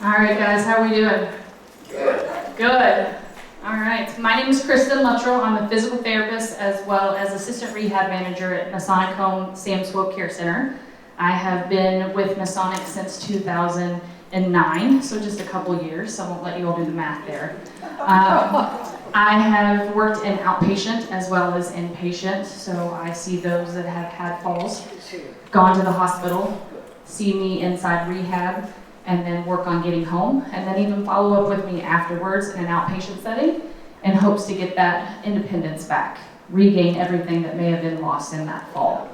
All right, guys, how are we doing? Good. Good. All right, my name is Kristen Luttrell. I'm a physical therapist as well as assistant rehab manager at Masonic Home Sam Swope Care Center. I have been with Masonic since 2009, so just a couple years, so I won't let you all do the math there. I have worked in outpatient as well as inpatient, so I see those that have had falls, gone to the hospital, see me inside rehab, and then work on getting home, and then even follow up with me afterwards in an outpatient setting in hopes to get that independence back, regain everything that may have been lost in that fall.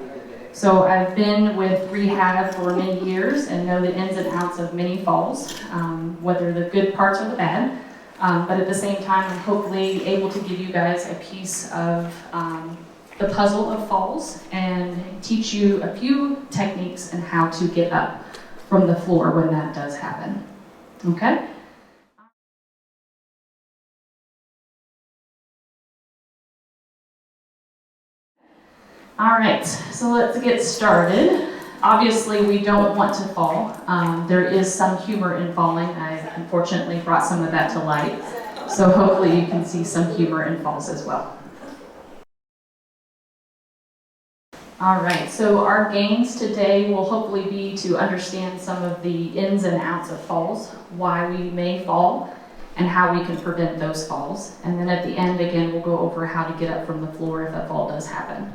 So I've been with rehab for many years and know the ins and outs of many falls, whether the good parts or the bad, but at the same time I'm hopefully able to give you guys a piece of the puzzle of falls and teach you a few techniques and how to get up from the floor when that does happen. Okay? All right, so let's get started. Obviously, we don't want to fall. There is some humor in falling. I unfortunately brought some of that to light. So hopefully you can see some humor in falls as well. All right, so our gains today will hopefully be to understand some of the ins and outs of falls, why we may fall, and how we can prevent those falls. And then at the end, again, we'll go over how to get up from the floor if a fall does happen.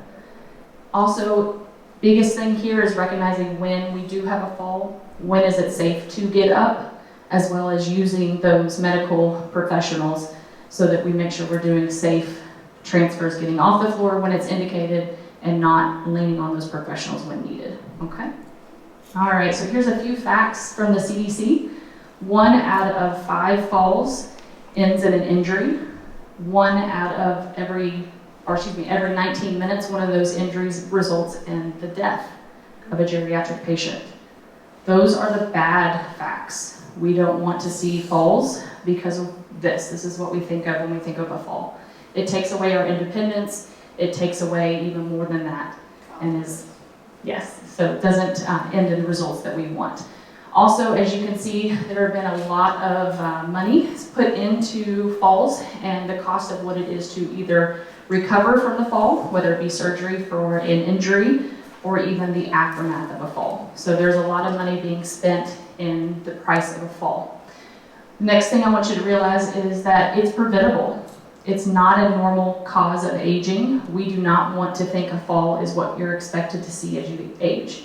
Also, biggest thing here is recognizing when we do have a fall, when is it safe to get up, as well as using those medical professionals so that we make sure we're doing safe transfers, getting off the floor when it's indicated, and not leaning on those professionals when needed, okay? All right, so here's a few facts from the CDC. 1 out of 5 falls ends in an injury. 1 out of every 19 minutes, one of those injuries results in the death of a geriatric patient. Those are the bad facts. We don't want to see falls because of this. This is what we think of when we think of a fall. It takes away our independence. It takes away even more than that, and so it doesn't end in the results that we want. Also, as you can see, there have been a lot of money put into falls and the cost of what it is to either recover from the fall, whether it be surgery for an injury or even the aftermath of a fall. So there's a lot of money being spent in the price of a fall. Next thing I want you to realize is that it's preventable. It's not a normal cause of aging. We do not want to think a fall is what you're expected to see as you age.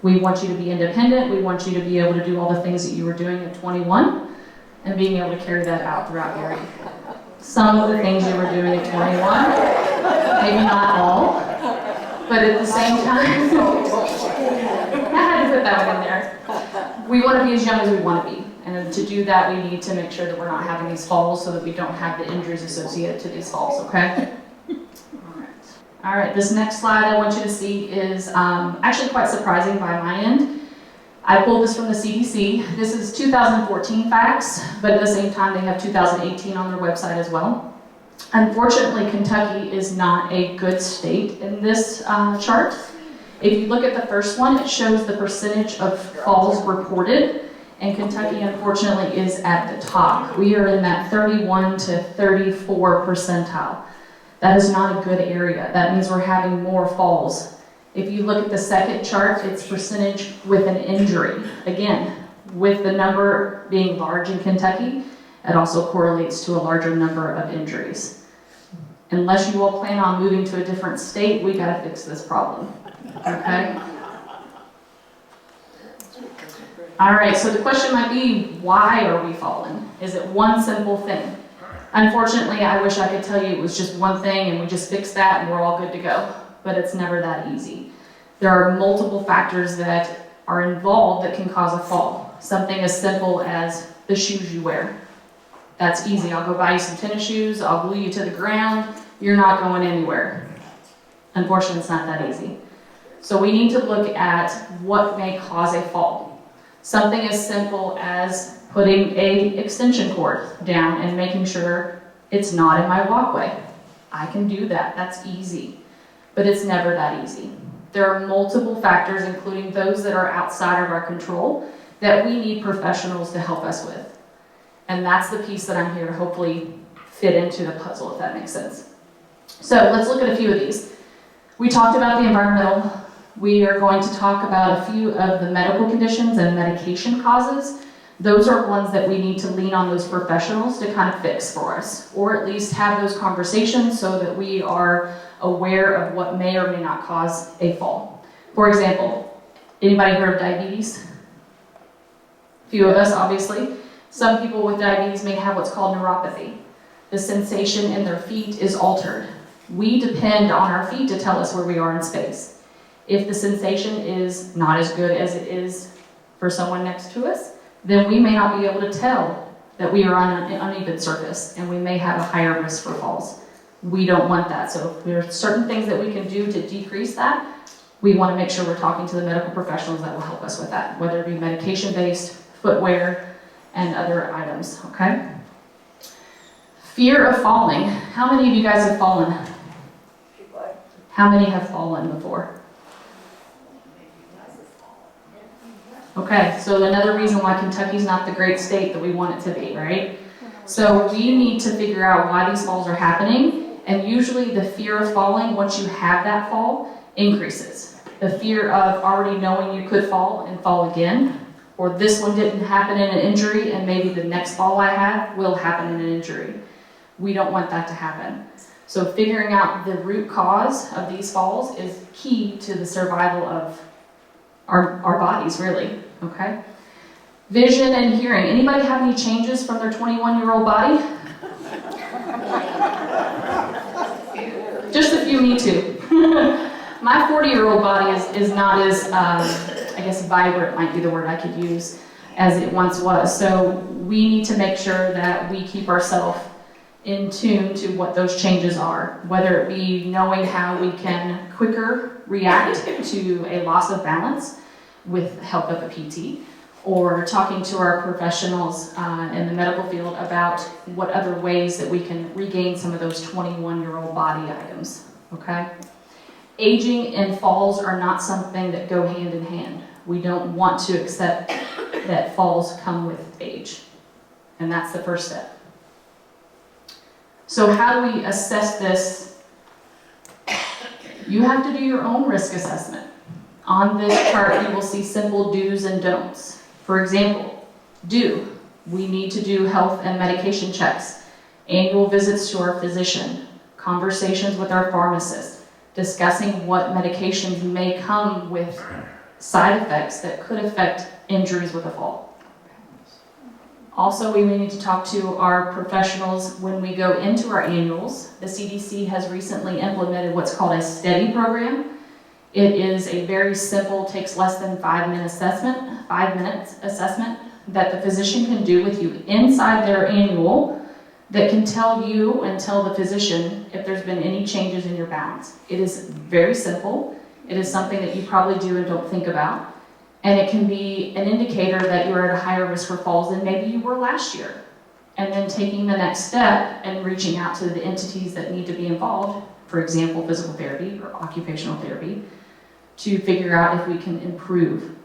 We want you to be independent. We want you to be able to do all the things that you were doing at 21 and being able to carry that out throughout your age. Some of the things you were doing at 21, maybe not all, but at the same time, I had to put that one in there. We want to be as young as we want to be. And to do that, we need to make sure that we're not having these falls so that we don't have the injuries associated to these falls, okay? All right, this next slide I want you to see is actually quite surprising by my end. I pulled this from the CDC. This is 2014 facts, but at the same time, they have 2018 on their website as well. Unfortunately, Kentucky is not a good state in this chart. If you look at the first one, it shows the percentage of falls reported. And Kentucky, unfortunately, is at the top. We are in that 31 to 34 percentile. That is not a good area. That means we're having more falls. If you look at the second chart, it's percentage with an injury. Again, with the number being large in Kentucky, it also correlates to a larger number of injuries. Unless you all plan on moving to a different state, we gotta fix this problem, okay? All right, so the question might be, why are we falling? Is it one simple thing? Unfortunately, I wish I could tell you it was just one thing and we just fix that and we're all good to go, but it's never that easy. There are multiple factors that are involved that can cause a fall. Something as simple as the shoes you wear. That's easy. I'll go buy you some tennis shoes, I'll glue you to the ground, you're not going anywhere. Unfortunately, it's not that easy. So we need to look at what may cause a fall. Something as simple as putting an extension cord down and making sure it's not in my walkway. I can do that, that's easy, but it's never that easy. There are multiple factors, including those that are outside of our control, that we need professionals to help us with. And that's the piece that I'm here to hopefully fit into the puzzle, if that makes sense. So let's look at a few of these. We talked about the environmental. We are going to talk about a few of the medical conditions and medication causes. Those are ones that we need to lean on those professionals to kind of fix for us, or at least have those conversations so that we are aware of what may or may not cause a fall. For example, anybody heard of diabetes? A few of us, obviously. Some people with diabetes may have what's called neuropathy. The sensation in their feet is altered. We depend on our feet to tell us where we are in space. If the sensation is not as good as it is for someone next to us, then we may not be able to tell that we are on an uneven surface, and we may have a higher risk for falls. We don't want that. So if there are certain things that we can do to decrease that, we want to make sure we're talking to the medical professionals that will help us with that, whether it be medication-based, footwear, and other items, okay? Fear of falling. How many of you guys have fallen? How many have fallen before? Okay, so another reason why Kentucky's not the great state that we want it to be, right? So we need to figure out why these falls are happening, and usually the fear of falling, once you have that fall, increases. The fear of already knowing you could fall and fall again, or this one didn't happen in an injury, and maybe the next fall I have will happen in an injury. We don't want that to happen. So figuring out the root cause of these falls is key to the survival of our bodies, really, okay? Vision and hearing. Anybody have any changes from their 21-year-old body? Just a few, me too. My 40-year-old body is not as, I guess vibrant might be the word I could use, as it once was. So we need to make sure that we keep ourselves in tune to what those changes are, whether it be knowing how we can quicker react to a loss of balance with help of a PT, or talking to our professionals in the medical field about what other ways that we can regain some of those 21-year-old body items, okay? Aging and falls are not something that go hand in hand. We don't want to accept that falls come with age, and that's the first step. So how do we assess this? You have to do your own risk assessment. On this chart, you will see simple do's and don'ts. For example, do. We need to do health and medication checks, annual visits to our physician, conversations with our pharmacist, discussing what medications may come with side effects that could affect injuries with a fall. Also, we need to talk to our professionals when we go into our annuals. The CDC has recently implemented what's called a STEADY program. It is a very simple, takes less than 5 minute assessment, 5 minutes assessment that the physician can do with you inside their annual that can tell you and tell the physician if there's been any changes in your balance. It is very simple. It is something that you probably do and don't think about. And it can be an indicator that you're at a higher risk for falls than maybe you were last year. And then taking the next step and reaching out to the entities that need to be involved, for example, physical therapy or occupational therapy, to figure out if we can improve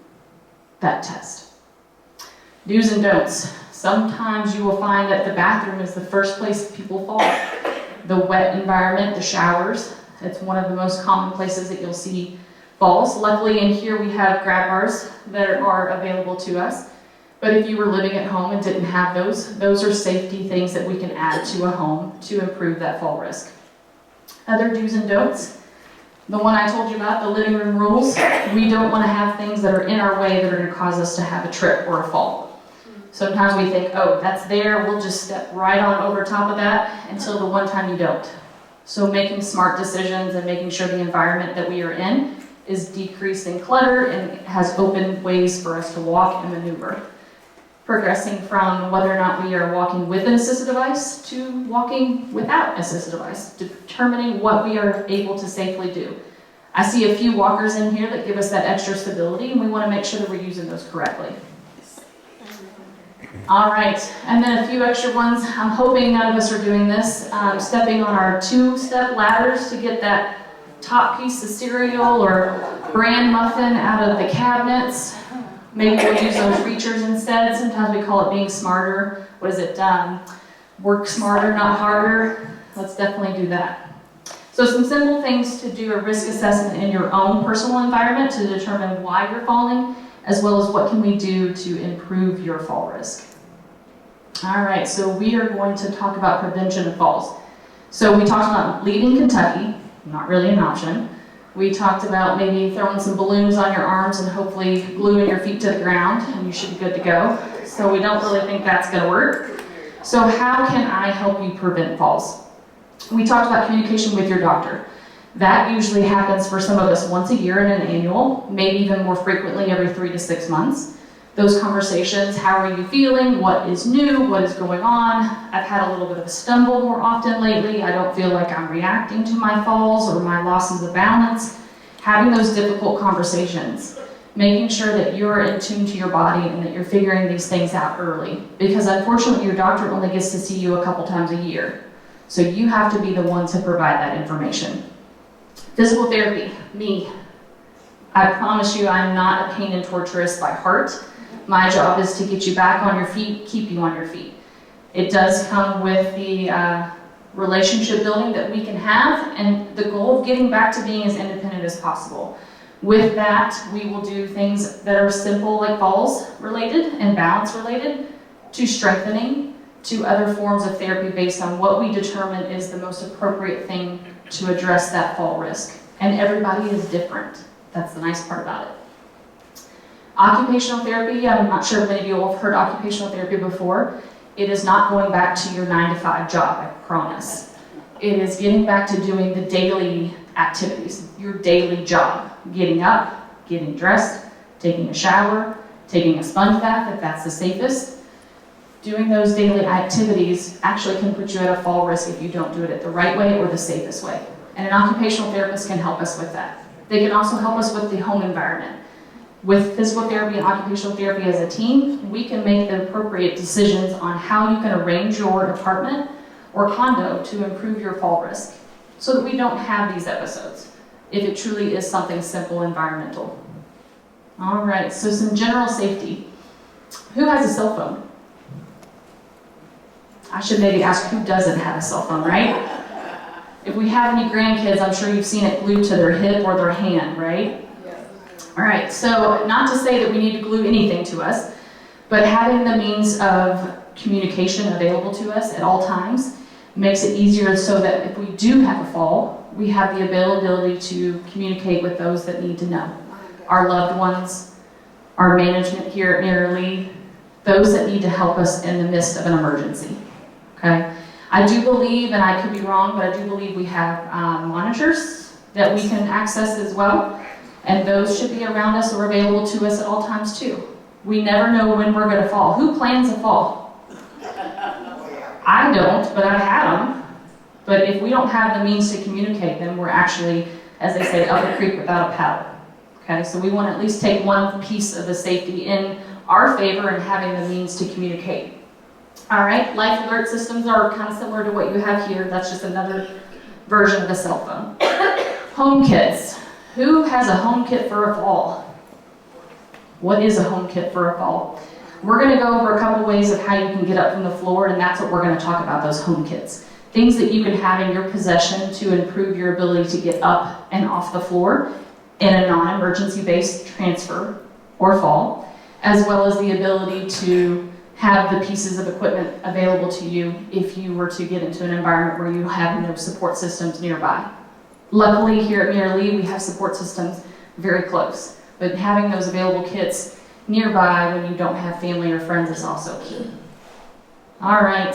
that test. Do's and don'ts. Sometimes you will find that the bathroom is the first place people fall. The wet environment, the showers, it's one of the most common places that you'll see falls. Luckily in here we have grab bars that are available to us. But if you were living at home and didn't have those are safety things that we can add to a home to improve that fall risk. Other do's and don'ts. The one I told you about, the living room rules. We don't want to have things that are in our way that are going to cause us to have a trip or a fall. Sometimes we think, oh, that's there, we'll just step right on over top of that until the one time you don't. So making smart decisions and making sure the environment that we are in is decreased in clutter and has open ways for us to walk and maneuver. Progressing from whether or not we are walking with an assistive device to walking without an assistive device, determining what we are able to safely do. I see a few walkers in here that give us that extra stability, and we want to make sure that we're using those correctly. All right, and then a few extra ones. I'm hoping none of us are doing this. Stepping on our 2-step ladders to get that top piece of cereal or bran muffin out of the cabinets, Maybe we'll use those reachers instead. Sometimes we call it being smarter. What is it? Work smarter, not harder. Let's definitely do that. So some simple things to do a risk assessment in your own personal environment to determine why you're falling, as well as what can we do to improve your fall risk. All right, so we are going to talk about prevention of falls. So we talked about leaving Kentucky, not really an option. We talked about maybe throwing some balloons on your arms and hopefully gluing your feet to the ground, and you should be good to go. So we don't really think that's going to work. So how can I help you prevent falls? We talked about communication with your doctor. That usually happens for some of us once a year in an annual, maybe even more frequently every 3 to 6 months. Those conversations, how are you feeling, what is new, what is going on? I've had a little bit of a stumble more often lately. I don't feel like I'm reacting to my falls or my losses of balance. Having those difficult conversations, making sure that you're in tune to your body and that you're figuring these things out early. Because unfortunately, your doctor only gets to see you a couple times a year. So you have to be the one to provide that information. Physical therapy, me. I promise you I'm not a pain and torturist by heart. My job is to get you back on your feet, keep you on your feet. It does come with the relationship building that we can have, and the goal of getting back to being as independent as possible. With that, we will do things that are simple, like falls related and balance related, to strengthening, to other forms of therapy based on what we determine is the most appropriate thing to address that fall risk. And everybody is different. That's the nice part about it. Occupational therapy, I'm not sure if many of you have heard occupational therapy before. It is not going back to your 9-to-5 job, I promise. It is getting back to doing the daily activities, your daily job. Getting up, getting dressed, taking a shower, taking a sponge bath if that's the safest. Doing those daily activities actually can put you at a fall risk if you don't do it the right way or the safest way. And an occupational therapist can help us with that. They can also help us with the home environment. With physical therapy and occupational therapy as a team, we can make the appropriate decisions on how you can arrange your apartment or condo to improve your fall risk so that we don't have these episodes if it truly is something simple environmental. All right, so some general safety. Who has a cell phone? I should maybe ask who doesn't have a cell phone, right? If we have any grandkids, I'm sure you've seen it glued to their hip or their hand, right? All right, so not to say that we need to glue anything to us, but having the means of communication available to us at all times makes it easier so that if we do have a fall, we have the ability to communicate with those that need to know. Our loved ones, our management here at Nearly, those that need to help us in the midst of an emergency, okay? I do believe, and I could be wrong, but I do believe we have monitors that we can access as well. And those should be around us or available to us at all times too. We never know when we're going to fall. Who plans a fall? I don't, but I've had them. But if we don't have the means to communicate them, we're actually, as they say, up a creek without a paddle. Okay, so we want to at least take one piece of the safety in our favor and having the means to communicate. All right, life alert systems are kind of similar to what you have here. That's just another version of a cell phone. Home kits. Who has a home kit for a fall? What is a home kit for a fall? We're going to go over a couple ways of how you can get up from the floor, and that's what we're going to talk about, those home kits. Things that you can have in your possession to improve your ability to get up and off the floor in a non-emergency based transfer or fall, as well as the ability to have the pieces of equipment available to you if you were to get into an environment where you have no support systems nearby. Luckily, here at Nearly, we have support systems very close, but having those available kits nearby when you don't have family or friends is also key. All right,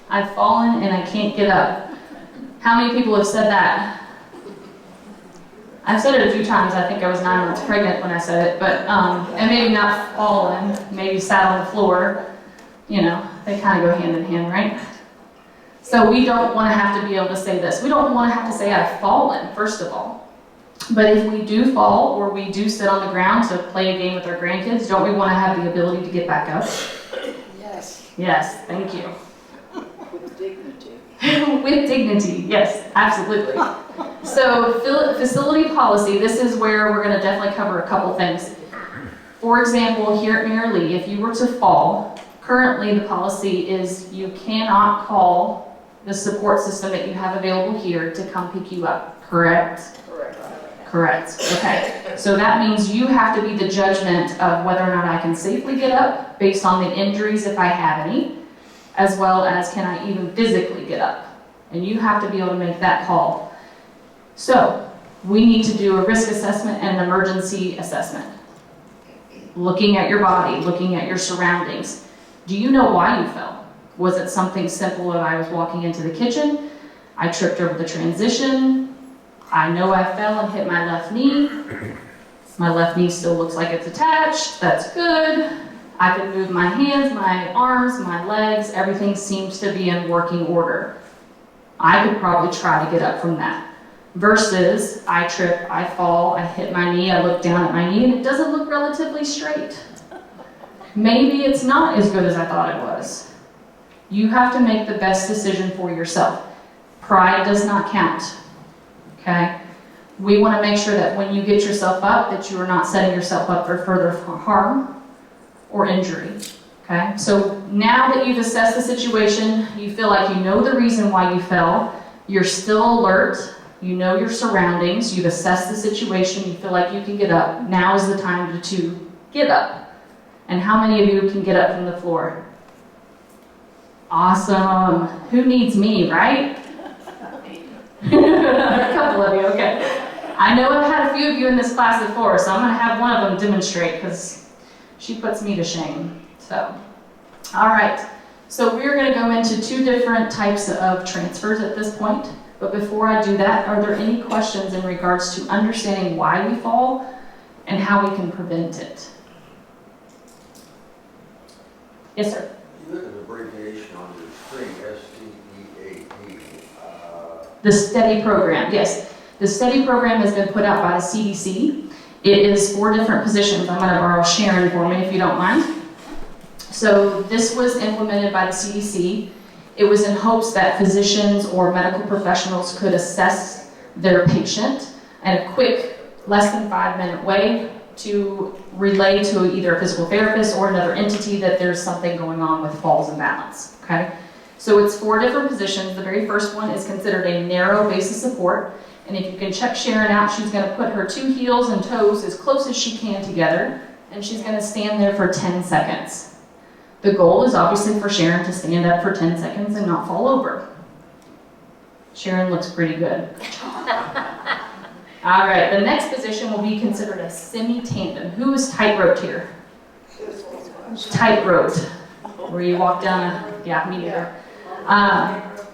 I've fallen and I can't get up. How many people have said that? I've said it a few times. I think I was 9 months pregnant when I said it, but, and maybe not fallen, maybe sat on the floor. You know, they kind of go hand in hand, right? So we don't want to have to be able to say this. We don't want to have to say I've fallen, first of all. But if we do fall or we do sit on the ground to play a game with our grandkids, don't we want to have the ability to get back up? Yes. Yes, thank you. With dignity. With dignity, yes, absolutely. So facility policy, this is where we're going to definitely cover a couple things. For example, here at Mary Lee, if you were to fall, currently the policy is you cannot call the support system that you have available here to come pick you up, correct? Correct. Correct. Okay. So that means you have to be the judgment of whether or not I can safely get up based on the injuries if I have any, as well as can I even physically get up. And you have to be able to make that call. So we need to do a risk assessment and an emergency assessment. Looking at your body, looking at your surroundings. Do you know why you fell? Was it something simple that I was walking into the kitchen? I tripped over the transition. I know I fell and hit my left knee. My left knee still looks like it's attached. That's good. I can move my hands, my arms, my legs. Everything seems to be in working order. I could probably try to get up from that. Versus, I trip, I fall, I hit my knee, I look down at my knee, and it doesn't look relatively straight. Maybe it's not as good as I thought it was. You have to make the best decision for yourself. Pride does not count, okay? We want to make sure that when you get yourself up, that you are not setting yourself up for further harm or injury, okay? So now that you've assessed the situation, you feel like you know the reason why you fell, you're still alert, you know your surroundings, you've assessed the situation, you feel like you can get up. Now is the time to get up. And how many of you can get up from the floor? Awesome. Who needs me, right? A couple of you, okay. I know I've had a few of you in this class before, so I'm going to have one of them demonstrate because she puts me to shame. So, all right. So we're going to go into two different types of transfers at this point. But before I do that, are there any questions in regards to understanding why we fall and how we can prevent it? Yes, sir. You look at the abbreviation on your screen, STEAP. The STEADY program, yes. The STEADY program has been put out by the CDC. It is 4 different positions. I'm going to borrow Sharon for me if you don't mind. So this was implemented by the CDC. It was in hopes that physicians or medical professionals could assess their patient in a quick, less than 5-minute way to relay to either a physical therapist or another entity that there's something going on with falls and balance, okay? So it's 4 different positions. The very first one is considered a narrow base of support. And if you can check Sharon out, she's going to put her 2 heels and toes as close as she can together, and she's going to stand there for 10 seconds. The goal is obviously for Sharon to stand up for 10 seconds and not fall over. Sharon looks pretty good. All right, the next position will be considered a semi-tandem. Who is tight-roped here? Tight-roped, where you walk down me neither.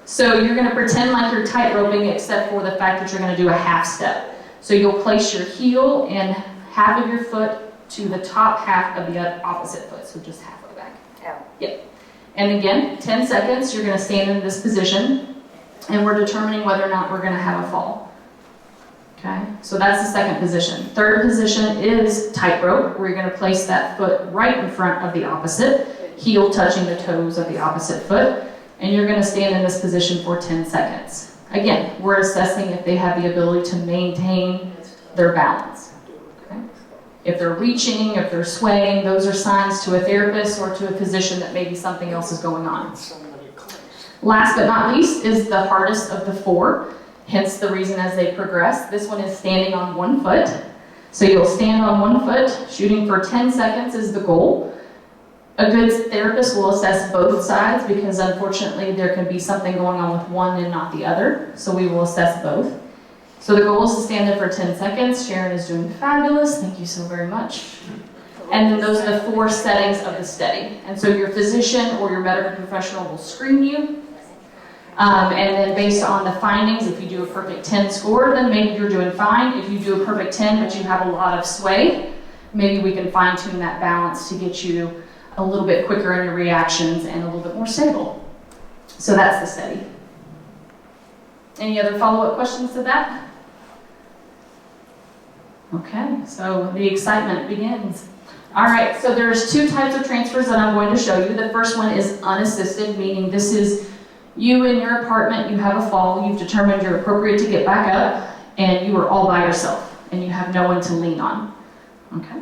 So you're going to pretend like you're tight-roping except for the fact that you're going to do a half step. So you'll place your heel and half of your foot to the top half of the opposite foot, so just half. Yep. And again, 10 seconds, you're going to stand in this position, and we're determining whether or not we're going to have a fall. Okay, so that's the second position. Third position is tightrope, where you're going to place that foot right in front of the opposite, heel touching the toes of the opposite foot, and you're going to stand in this position for 10 seconds. Again, we're assessing if they have the ability to maintain their balance. If they're reaching, if they're swaying, those are signs to a therapist or to a physician that maybe something else is going on. Last but not least is the hardest of the 4, hence the reason as they progress. This one is standing on 1 foot. So you'll stand on 1 foot, shooting for 10 seconds is the goal. A good therapist will assess both sides because unfortunately there can be something going on with one and not the other. So we will assess both. So the goal is to stand there for 10 seconds. Sharon is doing fabulous. Thank you so very much. And then those are the 4 settings of the steady. And so your physician or your medical professional will screen you. And then based on the findings, if you do a perfect 10 score, then maybe you're doing fine. If you do a perfect 10, but you have a lot of sway, maybe we can fine tune that balance to get you a little bit quicker in your reactions and a little bit more stable. So that's the steady. Any other follow-up questions to that? Okay, so the excitement begins. All right, so there's 2 types of transfers that I'm going to show you. The first one is unassisted, meaning this is you in your apartment, you have a fall, you've determined you're appropriate to get back up, and you are all by yourself, and you have no one to lean on. Okay?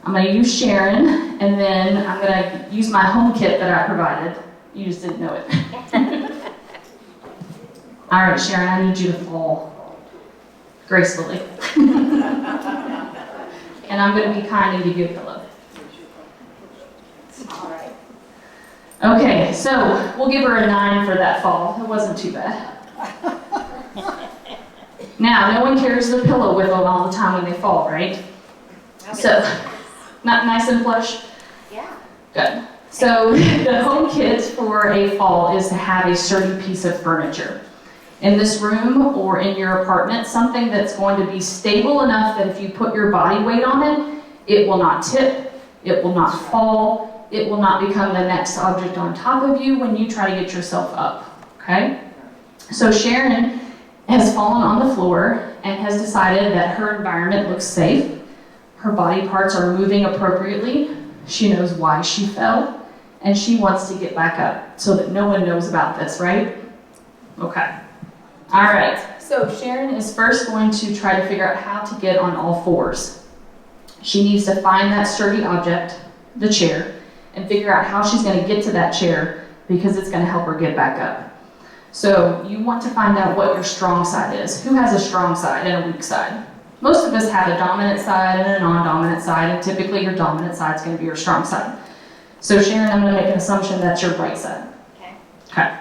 I'm going to use Sharon, and then I'm going to use my home kit that I provided. You just didn't know it. All right, Sharon, I need you to fall gracefully. And I'm going to be kind and give you a pillow. All right. Okay, so we'll give her a 9 for that fall. It wasn't too bad. Now, no one carries their pillow with them all the time when they fall, right? So, not nice and flush? Yeah. Good. So, the home kit for a fall is to have a sturdy piece of furniture. In this room or in your apartment, something that's going to be stable enough that if you put your body weight on it, it will not tip, it will not fall, it will not become the next object on top of you when you try to get yourself up, okay? So Sharon has fallen on the floor and has decided that her environment looks safe, her body parts are moving appropriately, she knows why she fell, and she wants to get back up so that no one knows about this, right? Okay. All right, so Sharon is first going to try to figure out how to get on all fours. She needs to find that sturdy object, the chair, and figure out how she's going to get to that chair because it's going to help her get back up. So you want to find out what your strong side is. Who has a strong side and a weak side? Most of us have a dominant side and a non-dominant side, and typically your dominant side is going to be your strong side. So Sharon, I'm going to make an assumption that's your right side. Okay. Okay.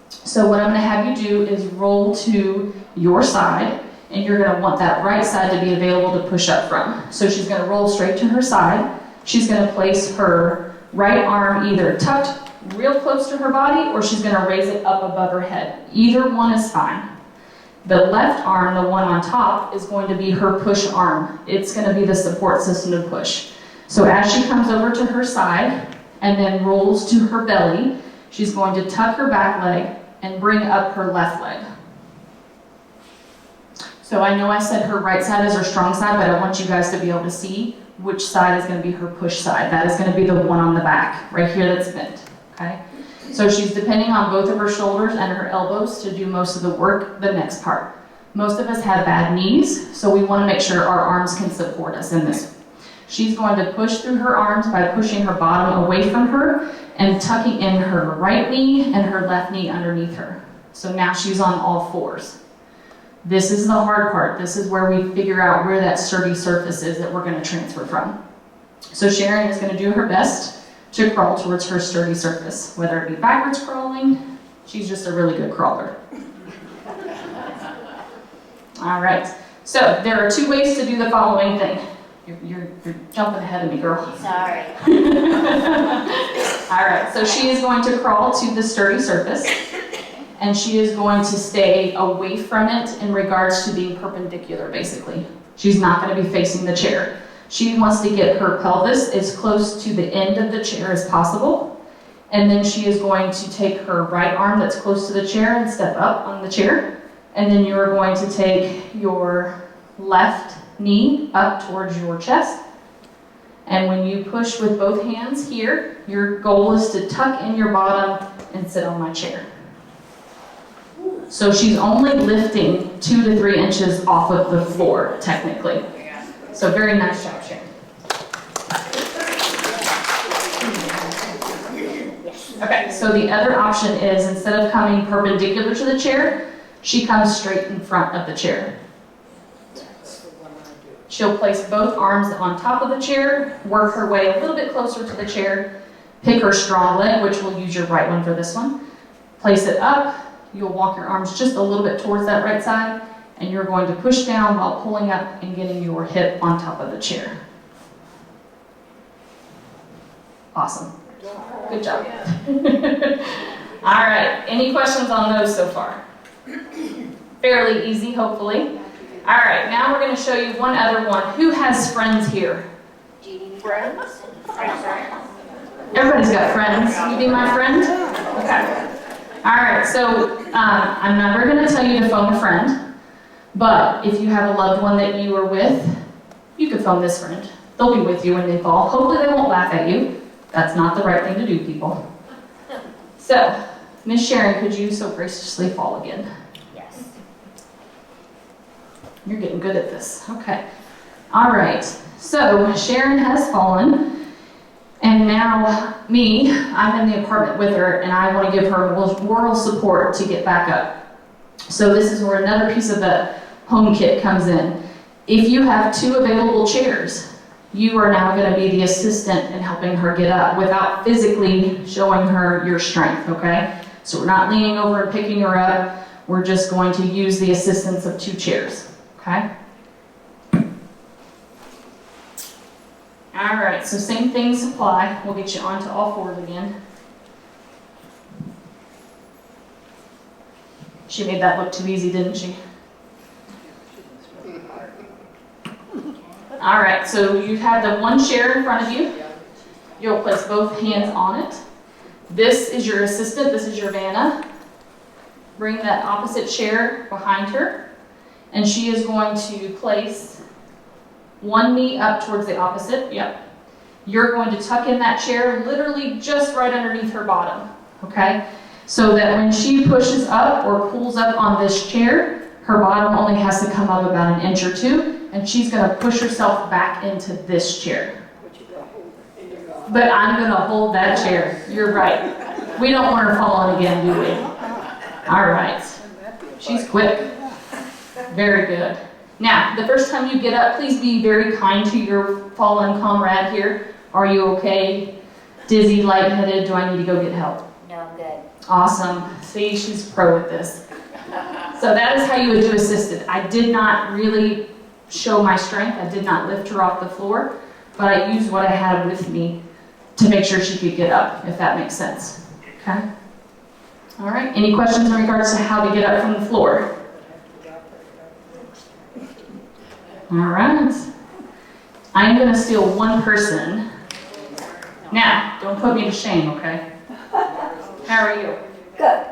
So what I'm going to have you do is roll to your side, and you're going to want that right side to be available to push up from. So she's going to roll straight to her side. She's going to place her right arm either tucked real close to her body, or she's going to raise it up above her head. Either one is fine. The left arm, the one on top, is going to be her push arm. It's going to be the support system to push. So as she comes over to her side and then rolls to her belly, she's going to tuck her back leg and bring up her left leg. So I know I said her right side is her strong side, but I want you guys to be able to see which side is going to be her push side. That is going to be the one on the back, right here that's bent, okay? So she's depending on both of her shoulders and her elbows to do most of the work, the next part. Most of us have bad knees, so we want to make sure our arms can support us in this. She's going to push through her arms by pushing her bottom away from her and tucking in her right knee and her left knee underneath her. So now she's on all fours. This is the hard part. This is where we figure out where that sturdy surface is that we're going to transfer from. So Sharon is going to do her best to crawl towards her sturdy surface, whether it be backwards crawling. She's just a really good crawler. All right. So there are 2 ways to do the following thing. You're jumping ahead of me, girl. Sorry. All right, so she is going to crawl to the sturdy surface, and she is going to stay away from it in regards to being perpendicular, basically. She's not going to be facing the chair. She wants to get her pelvis as close to the end of the chair as possible, and then she is going to take her right arm that's close to the chair and step up on the chair, and then you're going to take your left knee up towards your chest. And when you push with both hands here, your goal is to tuck in your bottom and sit on my chair. So she's only lifting 2 to 3 inches off of the floor, technically. So very nice job, Sharon. Okay, so the other option is instead of coming perpendicular to the chair, she comes straight in front of the chair. She'll place both arms on top of the chair, work her way a little bit closer to the chair, pick her strong leg, which we'll use your right one for this one, place it up, you'll walk your arms just a little bit towards that right side, and you're going to push down while pulling up and getting your hip on top of the chair. Awesome. Good job. All right, any questions on those so far? Fairly easy, hopefully. All right, now we're going to show you one other one. Who has friends here? Friends? Everybody's got friends. You be my friend? Okay. All right, so I'm never going to tell you to phone a friend, but if you have a loved one that you are with, you could phone this friend. They'll be with you when they fall. Hopefully they won't laugh at you. That's not the right thing to do, people. So, Miss Sharon, could you so graciously fall again? Yes. You're getting good at this. Okay. All right, so Sharon has fallen, and now me, I'm in the apartment with her, and I want to give her moral support to get back up. So this is where another piece of the home kit comes in. If you have 2 available chairs, you are now going to be the assistant in helping her get up without physically showing her your strength, okay? So we're not leaning over and picking her up. We're just going to use the assistance of 2 chairs, okay? All right, so same things apply. We'll get you onto all 4s again. She made that look too easy, didn't she? All right, so you have the 1 chair in front of you. You'll place both hands on it. This is your assistant, this is your Vanna. Bring that opposite chair behind her, and she is going to place 1 knee up towards the opposite, yep. You're going to tuck in that chair literally just right underneath her bottom, okay? So that when she pushes up or pulls up on this chair, her bottom only has to come up about 1 inch or 2, and she's going to push herself back into this chair. But I'm going to hold that chair. You're right. We don't want her falling again, do we? All right. She's quick. Very good. Now, the first time you get up, please be very kind to your fallen comrade here. Are you okay? Dizzy, lightheaded? Do I need to go get help? No, I'm good. Awesome. See, she's pro at this. So that is how you would do assisted. I did not really show my strength. I did not lift her off the floor, but I used what I had with me to make sure she could get up, if that makes sense. Okay? All right. Any questions in regards to how to get up from the floor? All right. I'm going to steal 1 person. Now, don't put me to shame, okay? How are you? Good.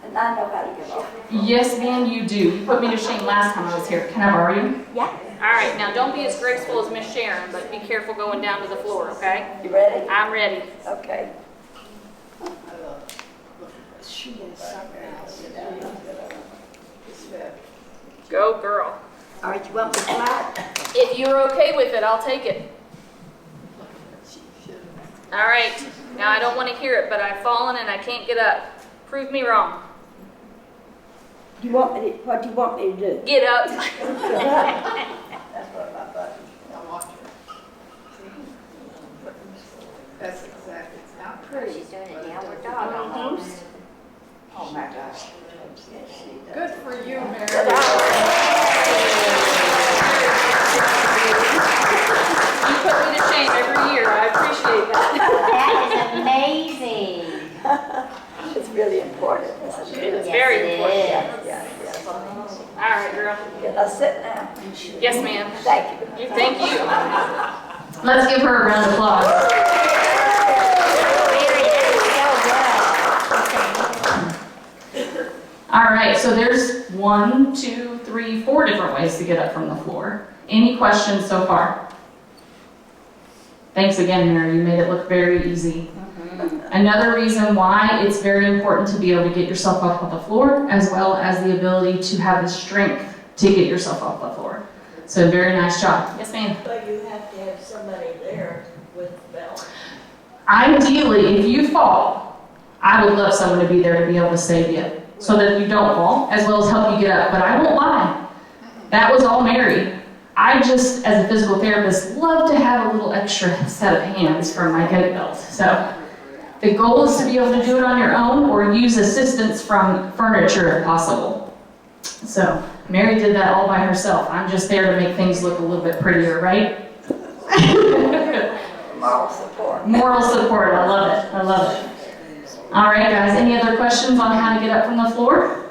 And I know how to get off. Yes, ma'am, you do. You put me to shame last time I was here. Can I borrow you? Yeah. All right, now don't be as graceful as Miss Sharon, but be careful going down to the floor, okay? You ready? I'm ready. Okay. She is something else. Go, girl. All right, you want me flat? If you're okay with it, I'll take it. All right. Now, I don't want to hear it, but I've fallen and I can't get up. Prove me wrong. What do you want me to do? Get up. That's what my button. Now watch it. That's exactly. It's not pretty. She's doing a downward dog almost. Oh my gosh. Good for you, Mary. You put me to shame every year. I appreciate that. That is amazing. It's really important, isn't it? It is Yes, very it important. is. Yeah. All right, girl. Can I sit now? Yes, ma'am. Thank you. Thank you. Let's give her a round of applause. All right, so there's 1, 2, 3, 4 different ways to get up from the floor. Any questions so far? Thanks again, Mary. You made it look very easy. Another reason why it's very important to be able to get yourself up off the floor, as well as the ability to have the strength to get yourself off the floor. So very nice job. Yes, ma'am. But you have to have somebody there with the belt. Ideally, if you fall, I would love someone to be there to be able to save you so that you don't fall, as well as help you get up. But I won't lie. That was all Mary. I just, as a physical therapist, love to have a little extra set of hands for my goat belt. So the goal is to be able to do it on your own or use assistance from furniture if possible. So Mary did that all by herself. I'm just there to make things look a little bit prettier, right? Moral support. Moral support, I love it, I love it. All right, guys, any other questions on how to get up from the floor?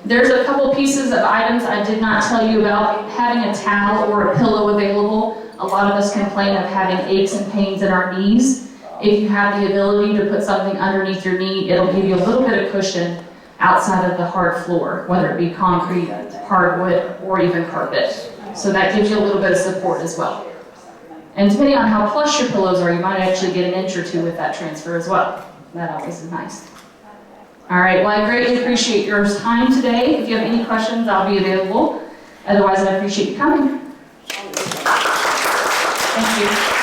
There's a couple pieces of items I did not tell you about. Having a towel or a pillow available. A lot of us complain of having aches and pains in our knees. If you have the ability to put something underneath your knee, it'll give you a little bit of cushion outside of the hard floor, whether it be concrete, hardwood, or even carpet. So that gives you a little bit of support as well. And depending on how plush your pillows are, you might actually get 1 inch or 2 with that transfer as well. That always is nice. All right, well, I greatly appreciate your time today. If you have any questions, I'll be available. Otherwise, I appreciate you coming. Thank you.